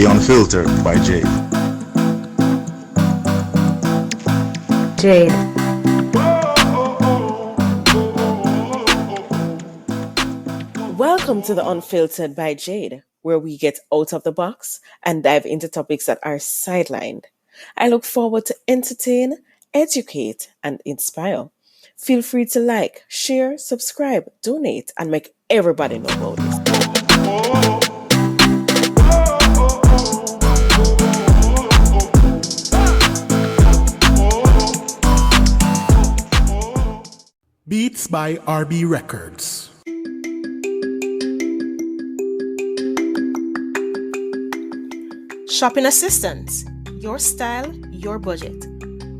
The Unfiltered by Jade. Jade. Welcome to the Unfiltered by Jade, where we get out of the box and dive into topics that are sidelined. I look forward to entertain, educate, and inspire. Feel free to like, share, subscribe, donate, and make everybody know about this. Beats by RB Records. Shopping assistance, your style, your budget.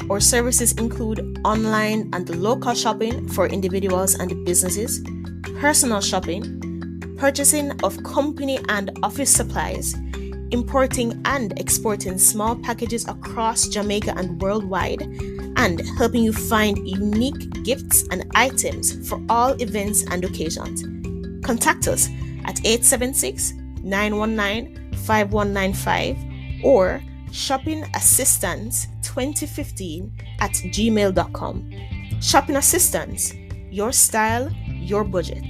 Our services include online and local shopping for individuals and businesses, personal shopping, purchasing of company and office supplies, importing and exporting small packages across Jamaica and worldwide, and helping you find unique gifts and items for all events and occasions. Contact us at 876-919-5195 or shoppingassistance2015@gmail.com. Shopping Assistance, your style, your budget.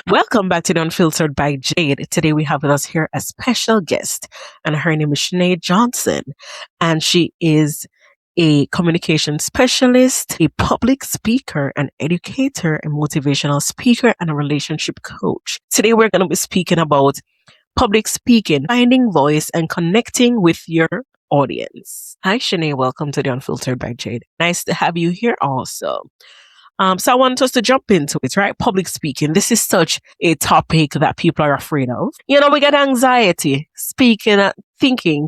Welcome back to the Unfiltered by Jade. Today we have with us here a special guest, and her name is Shanae Johnson, and she is a communication specialist, a public speaker, an educator, a motivational speaker, and a relationship coach. Today we're going to be speaking about public speaking, finding voice, and connecting with your audience. Hi, Shanae. Welcome to the Unfiltered by Jade. Nice to have you here also. So I want us to jump into it, right? Public speaking. This is such a topic that people are afraid of. You know, we get anxiety speaking,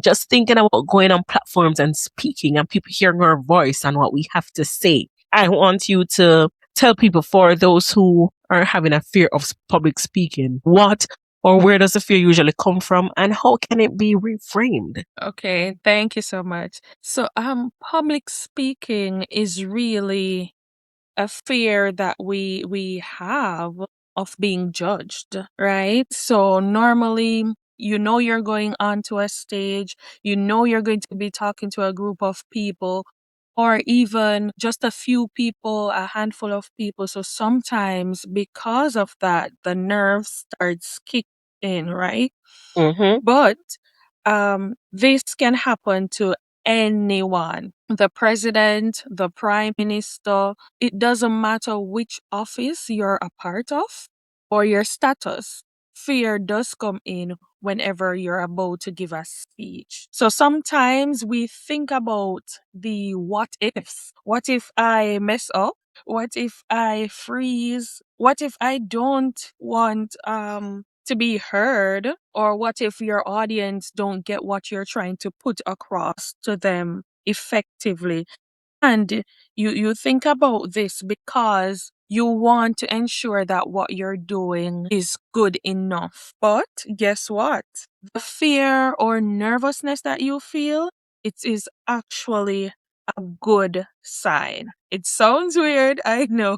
just thinking about going on platforms and speaking and people hearing our voice and what we have to say. I want you to tell people, for those who are having a fear of public speaking, what or where does the fear usually come from and how can it be reframed? Okay, thank you so much. So, public speaking is really a fear that we have of being judged, right? So normally, you're going onto a stage, you're going to be talking to a group of people, or even just a few people, a handful of people. So sometimes, because of that, the nerves starts kicking in, right? Mm-hmm. But this can happen to anyone. The president, the prime minister, it doesn't matter which office you're a part of or your status. Fear does come in whenever you're about to give a speech. So sometimes we think about the what ifs. What if I mess up? What if I freeze? What if I don't want to be heard? Or what if your audience don't get what you're trying to put across to them effectively? And you think about this because you want to ensure that what you're doing is good enough. But guess what? The fear or nervousness that you feel, it is actually a good sign. It sounds weird, I know.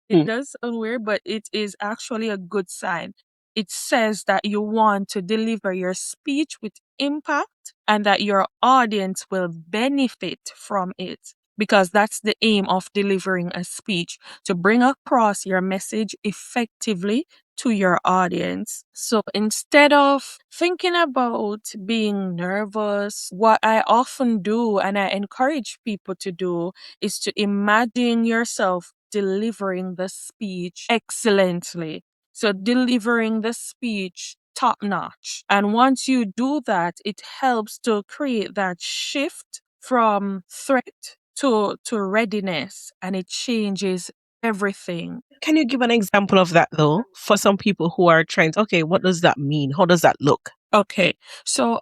It does sound weird, but it is actually a good sign. It says that you want to deliver your speech with impact and that your audience will benefit from it. Because that's the aim of delivering a speech, to bring across your message effectively to your audience. So instead of thinking about being nervous, what I often do and I encourage people to do is to imagine yourself delivering the speech excellently. So delivering the speech top notch. And once you do that, it helps to create that shift from threat to readiness, and it changes everything. Can you give an example of that though, for some people who are trying to, okay, what does that mean? How does that look? Okay, so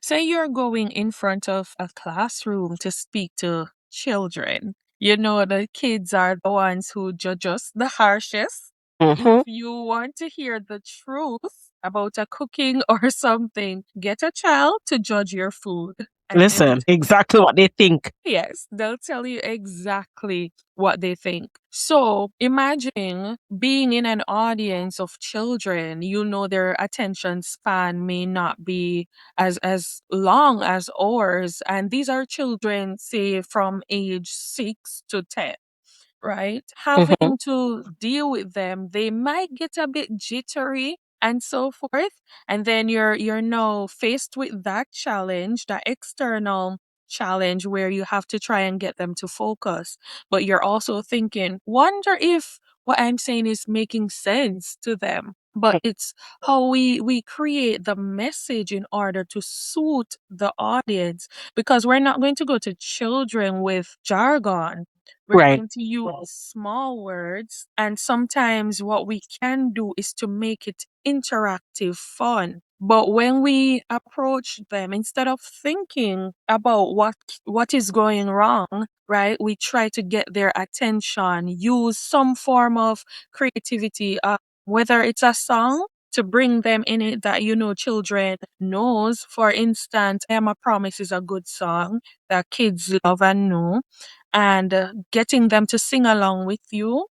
say you're going in front of a classroom to speak to children. You know, the kids are the ones who judge us the harshest. Mm-hmm. If you want to hear the truth about a cooking or something, get a child to judge your food. And they will Listen, exactly what they think. Yes, they'll tell you exactly what they think. So imagine being in an audience of children. You know their attention span may not be as long as ours, and these are children, say from age 6 to 10, right? Mm-hmm. Having to deal with them, they might get a bit jittery and so forth. And then you're now faced with that challenge, that external challenge where you have to try and get them to focus. But you're also thinking, wonder if what I'm saying is making sense to them. But it's how we create the message in order to suit the audience, because we're not going to go to children with jargon. We're Right. going to use small words, and sometimes what we can do is to make it interactive, fun. But when we approach them, instead of thinking about what is going wrong, right, we try to get their attention, use some form of creativity, whether it's a song to bring them in it that children knows. For instance, I Am a Promise is a good song that kids love and know, and getting them to sing along with you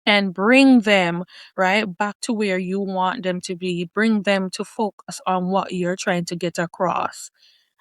and bring them right back to where you want them to be, bring them to focus on what you're trying to get across.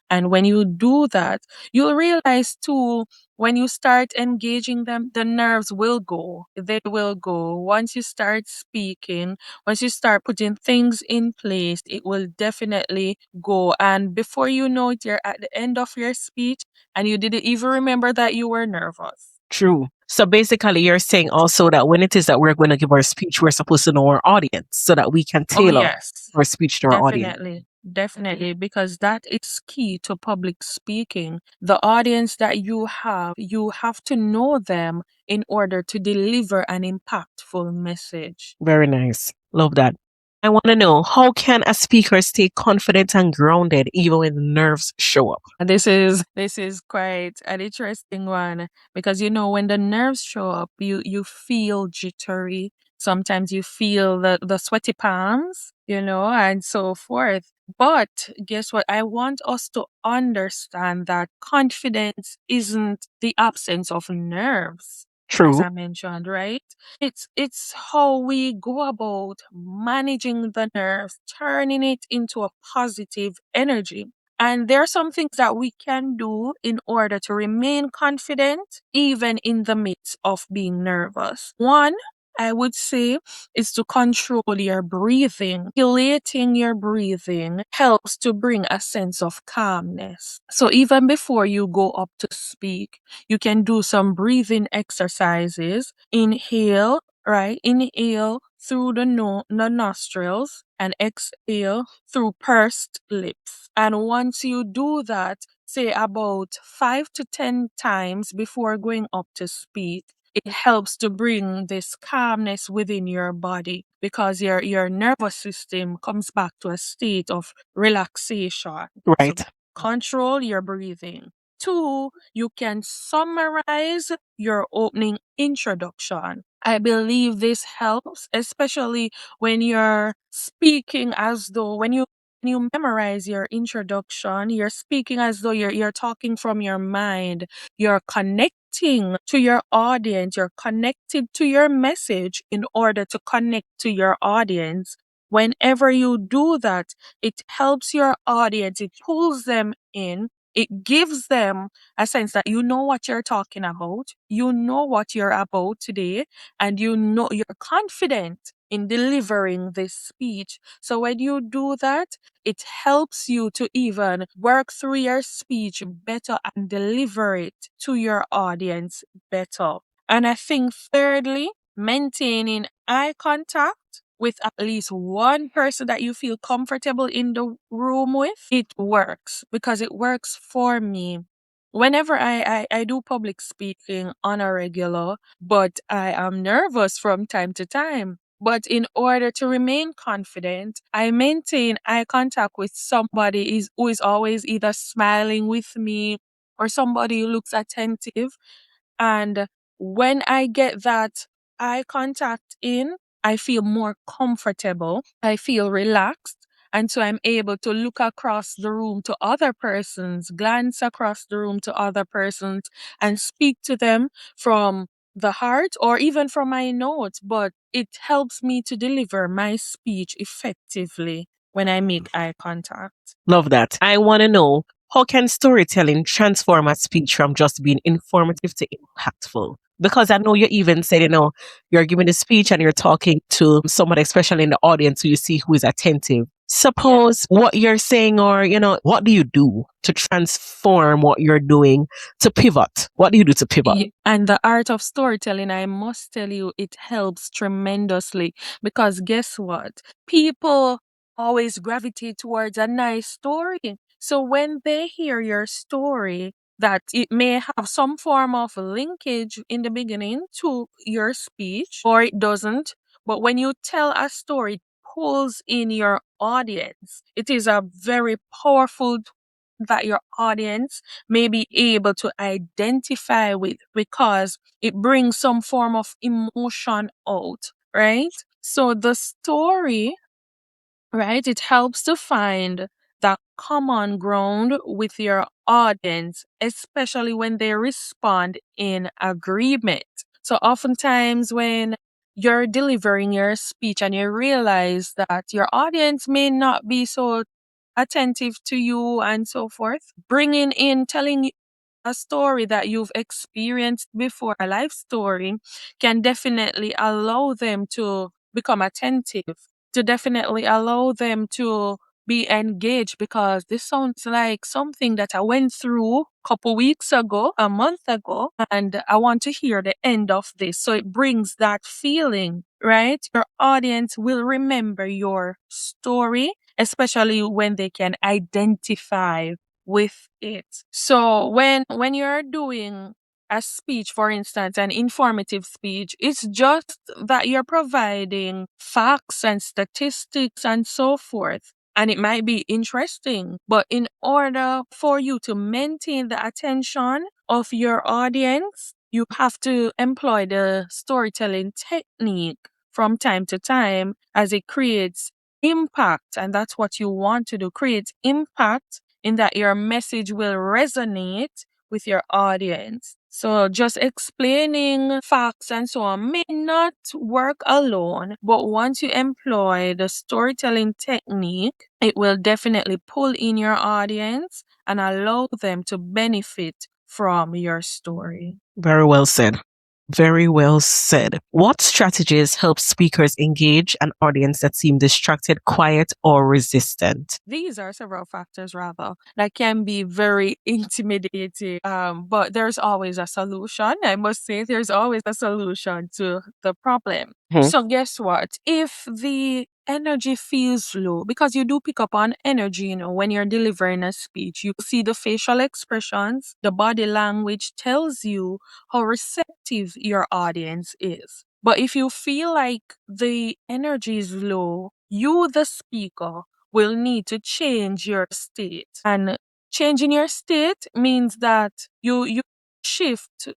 And when you do that, you'll realize too, when you start engaging them, the nerves will go. They will go. Once you start speaking, once you start putting things in place, it will definitely go. And before you know it, you're at the end of your speech and you didn't even remember that you were nervous. True. So basically, you're saying also that when it is that we're going to give our speech, we're supposed to know our audience so that we can Oh, tailor yes. our speech to our audience. Definitely. Definitely, because that is key to public speaking. The audience that you have to know them in order to deliver an impactful message. Very nice. Love that. I want to know, how can a speaker stay confident and grounded even when the nerves show up? And this is quite an interesting one, because when the nerves show up, you feel jittery. Sometimes you feel the sweaty palms, and so forth. But guess what? I want us to understand that confidence isn't the absence of nerves, as True. I mentioned, right? It's how we go about managing the nerves, turning it into a positive energy. And there are some things that we can do in order to remain confident, even in the midst of being nervous. One, I would say, is to control your breathing. Regulating your breathing helps to bring a sense of calmness. So even before you go up to speak, you can do some breathing exercises. Inhale, right? Inhale through the nostrils and exhale through pursed lips. And once you do that, say about 5 to 10 times before going up to speak, it helps to bring this calmness within your body, because your nervous system comes back to a state of relaxation. So Right. control your breathing. Two, you can summarize your opening introduction. I believe this helps, especially when you're speaking as though when you memorize your introduction, you're speaking as though you're talking from your mind. You're connecting to your audience. You're connected to your message in order to connect to your audience. Whenever you do that, it helps your audience. It pulls them in. It gives them a sense that you know what you're talking about. You know what you're about today, and you know you're confident in delivering this speech. So when you do that, it helps you to even work through your speech better and deliver it to your audience better. And I think thirdly, maintaining eye contact with at least one person that you feel comfortable in the room with, it works, because it works for me. Whenever I do public speaking on a regular, but I am nervous from time to time. But in order to remain confident, I maintain eye contact with somebody who is always either smiling with me or somebody who looks attentive. And when I get that eye contact in, I feel more comfortable. I feel relaxed. And so I'm able to look across the room to other persons, glance across the room to other persons, and speak to them from the heart or even from my notes. But it helps me to deliver my speech effectively when I make eye contact. Love that. I want to know, how can storytelling transform a speech from just being informative to impactful? Because I know you even said, you're giving a speech and you're talking to someone, especially in the audience, who you see who is attentive. Suppose what you're saying, or, what do you do to transform what you're doing to pivot? What do you do to pivot? And the art of storytelling, I must tell you, it helps tremendously because guess what? People always gravitate towards a nice story. So when they hear your story, that it may have some form of linkage in the beginning to your speech, or it doesn't. But when you tell a story, it pulls in your audience. It is a very powerful that your audience may be able to identify with because it brings some form of emotion out, right? So the story, right, it helps to find that common ground with your audience, especially when they respond in agreement. So oftentimes when you're delivering your speech and you realize that your audience may not be so attentive to you and so forth, bringing in, telling a story that you've experienced before, a life story, can definitely allow them to become attentive, to definitely allow them to be engaged because this sounds like something that I went through a couple weeks ago, a month ago, and I want to hear the end of this. So it brings that feeling, right? Your audience will remember your story, especially when they can identify with it. So when you're doing a speech, for instance, an informative speech, it's just that you're providing facts and statistics and so forth. And it might be interesting, but in order for you to maintain the attention of your audience, you have to employ the storytelling technique from time to time as it creates impact. And that's what you want to do, create impact in that your message will resonate with your audience. So just explaining facts and so on may not work alone, but once you employ the storytelling technique, it will definitely pull in your audience and allow them to benefit from your story. Very well said. Very well said. What strategies help speakers engage an audience that seem distracted, quiet, or resistant? These are several factors, rather, that can be very intimidating. But there's always a solution. I must say, there's always a solution to the problem. So, guess what? If the energy feels low, because you do pick up on energy, when you're delivering a speech, you see the facial expressions, the body language tells you how receptive your audience is. But if you feel like the energy is low, you, the speaker, will need to change your state. And changing your state means that you shift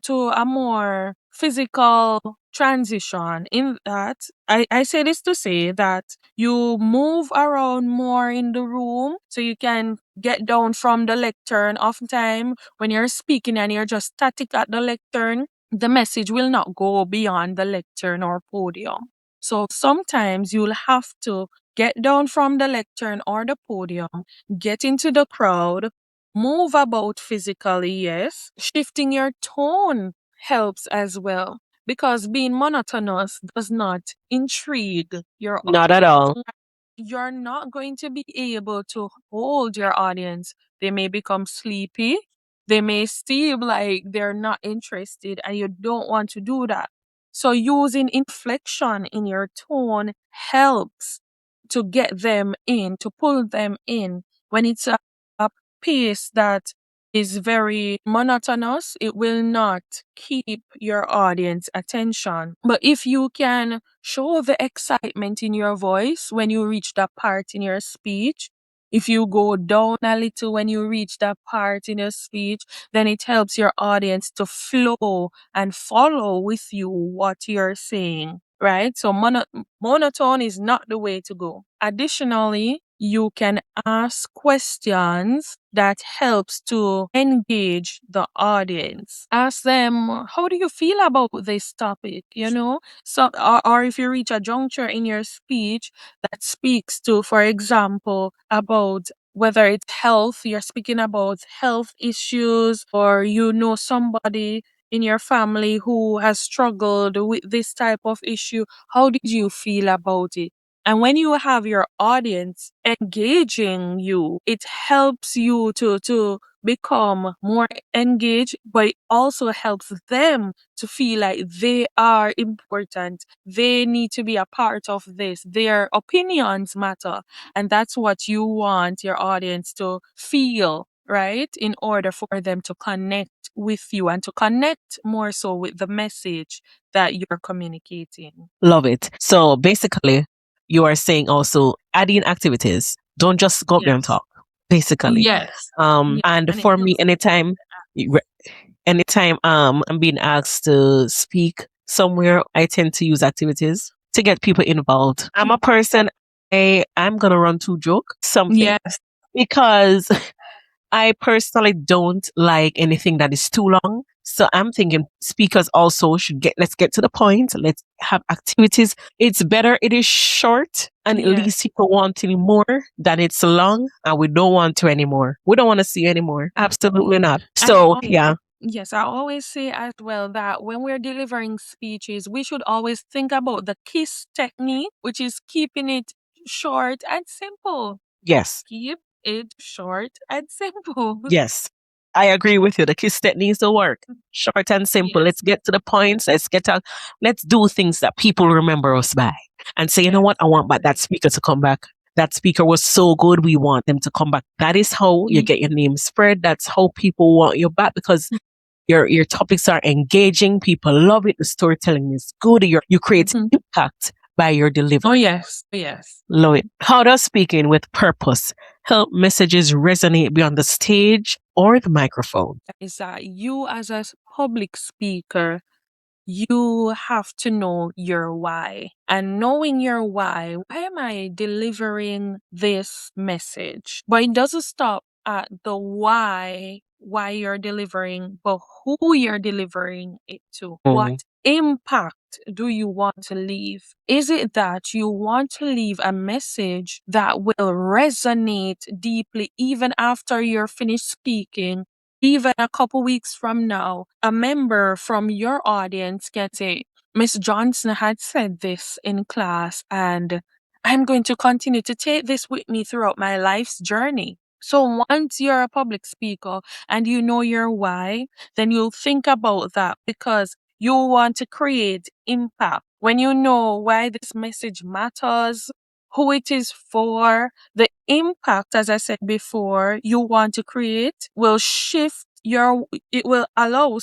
to a more physical transition in that I say this to say that you move around more in the room so you can get down from the lectern. Oftentimes when you're speaking and you're just static at the lectern, the message will not go beyond the lectern or podium. So sometimes you'll have to get down from the lectern or the podium, get into the crowd, move about physically, yes. Shifting your tone helps as well because being monotonous does not intrigue your Not at all. audience. You're not going to be able to hold your audience. They may become sleepy. They may seem like they're not interested, and you don't want to do that. So, using inflection in your tone helps to get them in, to pull them in. When it's a pace that is very monotonous, it will not keep your audience attention. But if you can show the excitement in your voice when you reach that part in your speech, if you go down a little when you reach that part in your speech, then it helps your audience to flow and follow with you what you're saying, right? So monotone is not the way to go. Additionally, you can ask questions that helps to engage the audience. Ask them, how do you feel about this topic? So, or if you reach a juncture in your speech that speaks to, for example, about whether it's health, you're speaking about health issues, or somebody in your family who has struggled with this type of issue, how did you feel about it? And when you have your audience engaging you, it helps you to become more engaged, but it also helps them to feel like they are important. They need to be a part of this. Their opinions matter. And that's what you want your audience to feel, right? In order for them to connect with you and to connect more so with the message that you're communicating. Love it. So basically, you are saying also adding activities. Don't just go up there and Yes. talk. Basically. Yes. Yes. And And it for me, helps. anytime I'm being asked to speak somewhere, I tend to use activities to get people involved. I'm a person, I'm gonna run to joke something Yes. because I personally don't like anything that is too long. So I'm thinking speakers also let's get to the point. Let's have activities. It's better it is short and at Yes. least people wanting more than it's long and we don't want to anymore. We don't want to see anymore. Absolutely not. So yeah. Yes, I always say as well that when we're delivering speeches, we should always think about the KISS technique, which is keeping it short and simple. Yes. Keep it short and simple. Yes. I agree with you. The kiss that needs to work. Short and simple. Yes. Let's get to the points. Let's do things that people remember us by. And say, you know what? I want that speaker to come back. That speaker was so good. We want them to come back. That is how you get your name spread. That's how people want you back because your topics are engaging. People love it. The storytelling is good. You create impact by your delivery. Oh, yes. Yes. Love it. How does speaking with purpose help messages resonate beyond the stage or the microphone? Is that you as a public speaker, you have to know your why. And knowing your why am I delivering this message? But it doesn't stop at the why you're delivering, but who you're delivering it to. What impact do you want to leave? Is it that you want to leave a message that will resonate deeply even after you're finished speaking? Even a couple weeks from now, a member from your audience can say, Miss Johnson had said this in class, and I'm going to continue to take this with me throughout my life's journey. So once you're a public speaker and you know your why, then you'll think about that because you want to create impact. When you know why this message matters, who it is for, the impact, as I said before, you want to create will it will allow,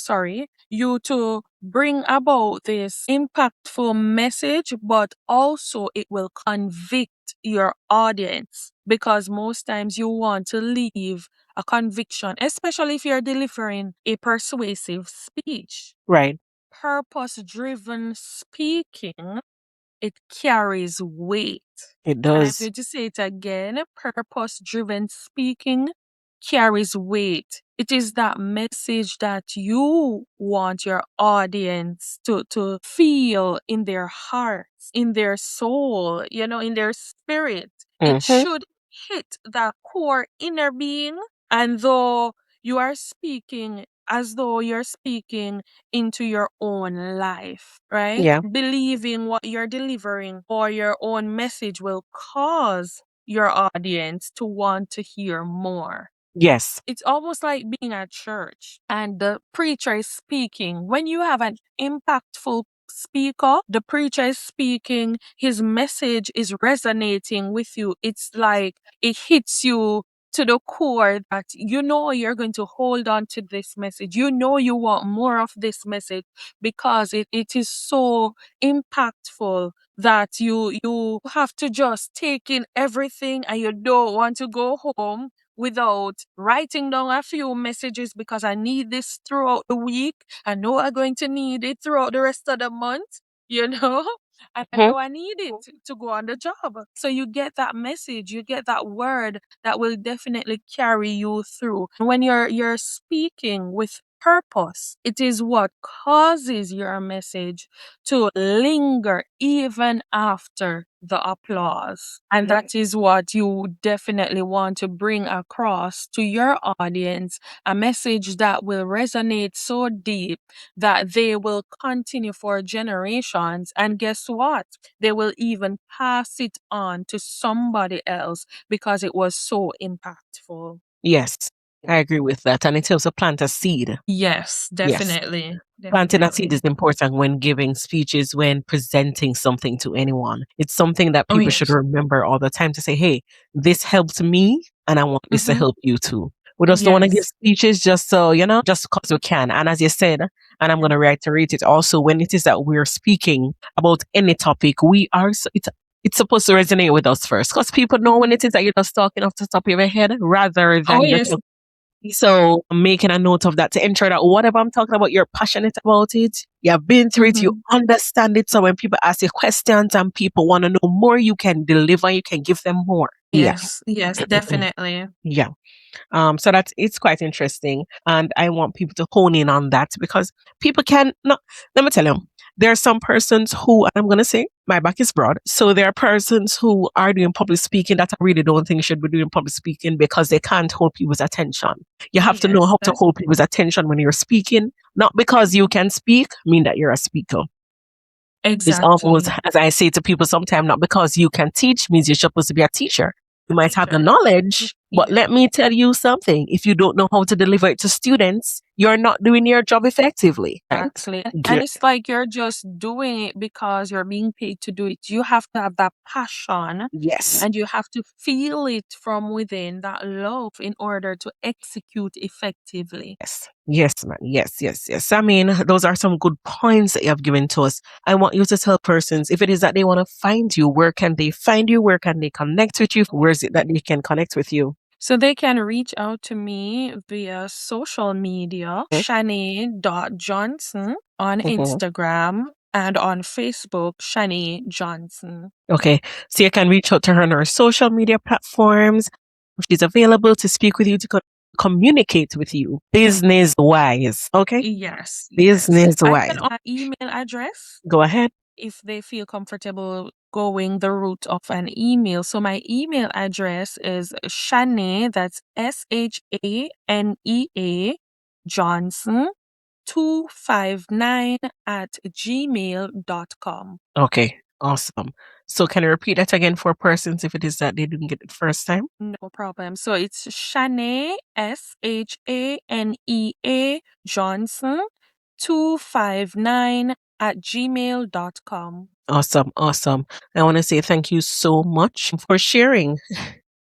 you to bring about this impactful message, but also it will convict your audience because most times you want to leave a conviction, especially if you're delivering a persuasive speech. Right. Purpose driven speaking, it carries weight. It And I'm does. going to say it again. Purpose driven speaking carries weight. It is that message that you want your audience to feel in their hearts, in their soul, in their spirit. It should hit that core inner being. And though you are speaking as though you're speaking into your own life, right? Yeah. Believing what you're delivering or your own message will cause your audience to want to hear more. Yes. It's almost like being at church and the preacher is speaking. When you have an impactful speaker, the preacher is speaking, his message is resonating with you. It's like it hits you to the core that you're going to hold on to this message. You want more of this message because it is so impactful that you have to just take in everything and you don't want to go home without writing down a few messages because I need this throughout the week. I know I'm going to need it throughout the rest of the month, you know? and I know I need it to go on the job. So you get that message, you get that word that will definitely carry you through. When you're speaking with purpose, it is what causes your message to linger even after the applause. And that is what you definitely want to bring across to your audience, a message that will resonate so deep that they will continue for generations. And guess what? They will even pass it on to somebody else because it was so impactful. Yes, I agree with that. And it helps to plant a seed. Yes, Yes. definitely. Planting a seed Definitely. is important when giving speeches, when presenting something to anyone. It's something that Oh, people should yes. remember all the time to say, hey, this helped me and I want this to Mm-hmm. help you too. We just don't want to give Yes. speeches just so, just because we can. And as you said, and I'm going to reiterate it also, when it is that we're speaking about any topic, it's supposed to resonate with us first because people know when it is that you're just talking off the top of your head rather Oh, than you're yes. so I'm making a note of that to ensure that whatever I'm talking about, you're passionate about it. You've been through it. You Mm-hmm. understand it. So when people ask you questions and people want to know more, you can deliver. You can give them more. Yeah. Yes. Yes, definitely. Yeah. So it's quite interesting. And I want people to hone in on that because people can not, let me tell you, there are some persons who, I'm going to say, my back is broad. So there are persons who are doing public speaking that I really don't think should be doing public speaking because they can't hold people's attention. You have to know Yes, how to that's hold people's attention when you're speaking, not because you can speak, mean that you're a speaker. It's almost, exactly. as I say to people sometimes, not because you can teach means you're supposed to be a teacher. You might have the Teacher. knowledge, but Yeah. let me tell you something. If you don't know how to deliver it to students, you're not doing your job effectively, right? Exactly. And Good. it's like you're just doing it because you're being paid to do it. You have to have that passion Yes. and you have to feel it from within, that love, in order to execute effectively. Yes. Yes, man. Yes, yes, yes. I mean, those are some good points that you have given to us. I want you to tell persons if it is that they want to find you, where can they find you? Where can they connect with you? Where is it that they can connect with you? So they can reach out to me via social media, Shanae.Johnson on Mhm. Instagram and on Facebook, Shanae Johnson. Okay. So you can reach out to her on her social media platforms. She's available to speak with you, to communicate with you business wise. Okay. Yes, yes. Business I wise. can email address Go ahead. if they feel comfortable going the route of an email. So my email address is Shanae, that's SHANEA Johnson 259 at gmail.com. Okay. Awesome. So can you repeat that again for persons if it is that they didn't get it first time? No problem. So it's Shanae, SHANEA Johnson 259 at gmail.com. Awesome. Awesome. I want to say thank you so much for sharing.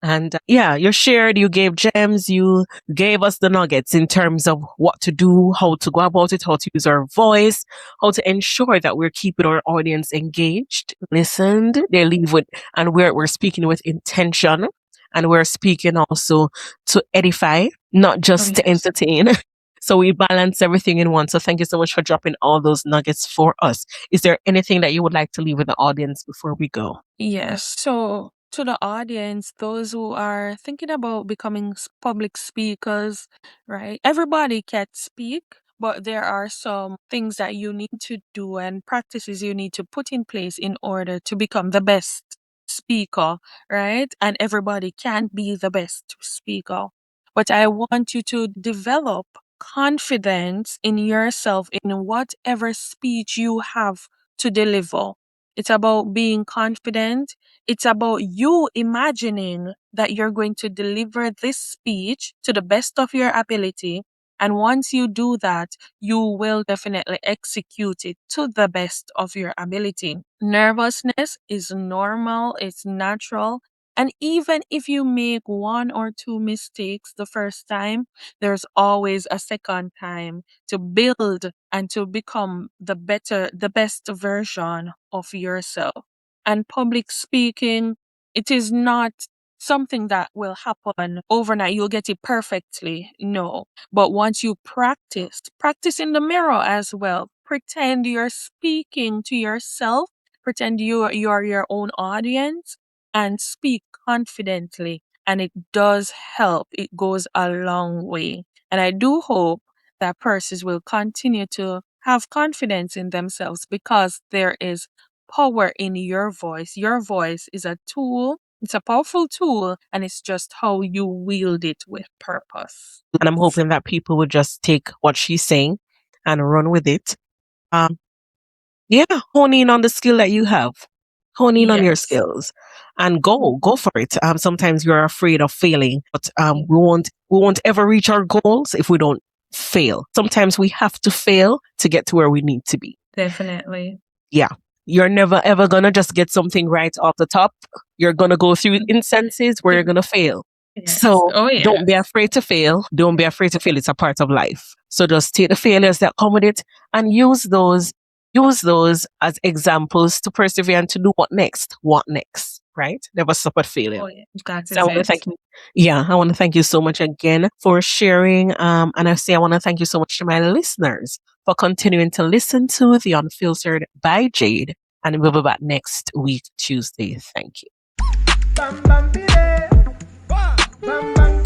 And yeah, you shared, you gave gems, you gave us the nuggets in terms of what to do, how to go about it, how to use our voice, how to ensure that we're keeping our audience engaged, listened, they leave with, and we're speaking with intention, and we're speaking also to edify, not Oh, just to yes. entertain. So we balance everything in one. So thank you so much for dropping all those nuggets for us. Is there anything that you would like to leave with the audience before we go? Yes. So, to the audience, those who are thinking about becoming public speakers, right? Everybody can speak, but there are some things that you need to do and practices you need to put in place in order to become the best speaker, right? And everybody can't be the best speaker. But I want you to develop confidence in yourself in whatever speech you have to deliver. It's about being confident. It's about you imagining that you're going to deliver this speech to the best of your ability. And once you do that, you will definitely execute it to the best of your ability. Nervousness is normal, it's natural. And even if you make one or two mistakes the first time, there's always a second time to build and to become the best version of yourself. And public speaking, it is not something that will happen overnight. You'll get it perfectly. No. But once you practice in the mirror as well. Pretend you're speaking to yourself. pretend you are your own audience and speak confidently. And it does help. It goes a long way. And I do hope that persons will continue to have confidence in themselves because there is power in your voice. Your voice is a tool. It's a powerful tool, and it's just how you wield it with purpose. And I'm hoping that people would just take what she's saying and run with it. Um, yeah, hone in on the skill that you have. Hone in on your Yes. skills and go for it. Sometimes you're afraid of failing, but we won't ever reach our goals if we don't fail. Sometimes we have to fail to get to where we need to be. Definitely. Yeah. You're never ever gonna just get something right off the top. You're gonna go through instances where you're gonna fail. Yes. So Oh, yeah. don't be afraid to fail. Don't be afraid to fail. It's a part of life. So just take the failures that come with it and use those as examples to persevere and to do what next. What next? Right? Never stop at failing. Oh, yeah. That So is I want to it. thank you. Yeah, I want to thank you so much again for sharing. And I want to thank you so much to my listeners for continuing to listen to The Unfiltered by Jade. And we'll be back next week, Tuesday. Thank you. Bam bam bide. Bam bam